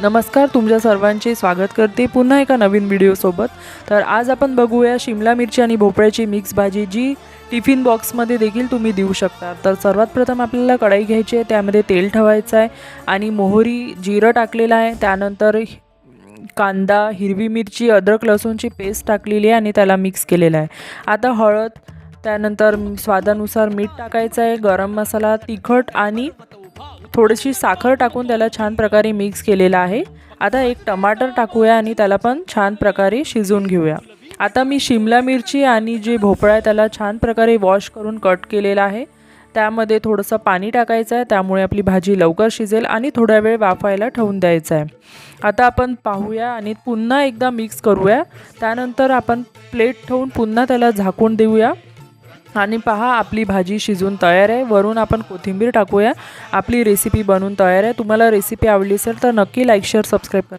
नमस्कार, तुमच्या सर्वांचे स्वागत करते पुन्हा एका नवीन व्हिडिओसोबत। तर आज आपण बघूया शिमला मिरची आणि भोपळ्याची मिक्स भाजी, जी टिफिन बॉक्समध्ये देखील तुम्ही देऊ शकता। तर सर्वात प्रथम आपल्याला कढई घ्यायची आहे, त्यामध्ये तेल ठेवायचं आहे आणि मोहरी जिरं टाकलेलं आहे। त्यानंतर कांदा, हिरवी मिरची, अद्रक लसूणची पेस्ट टाकलेली आहे आणि त्याला मिक्स केलेलं आहे। आता हळद, त्यानंतर स्वादानुसार मीठ टाकायचं आहे, गरम मसाला, तिखट आणि थोडीशी साखर टाकून त्याला छान प्रकारे मिक्स केलेला आहे। आता एक टमाटर टाकूया आणि त्याला पण छान प्रकारे शिजवून घेऊया। आता मी शिमला मिरची आणि जे भोपळा आहे त्याला छान प्रकारे वॉश करून कट केलेला आहे। त्यामध्ये थोडंसं पाणी टाकायचं आहे, त्यामुळे आपली भाजी लवकर शिजेल आणि थोडा वेळ वाफायला ठेवून द्यायचं आहे। आता आपण पाहूया आणि पुन्हा एकदा मिक्स करूया। त्यानंतर आपण प्लेट ठेवून पुन्हा त्याला झाकून देऊया आणि पहा, आपली भाजी शिजून तयार आहे। वरून आपण कोथिंबीर टाकूया। आपली रेसिपी बनून तयार आहे। तुम्हाला रेसिपी आवडली असेल तर नक्की लाईक, शेअर, सबस्क्राईब करा।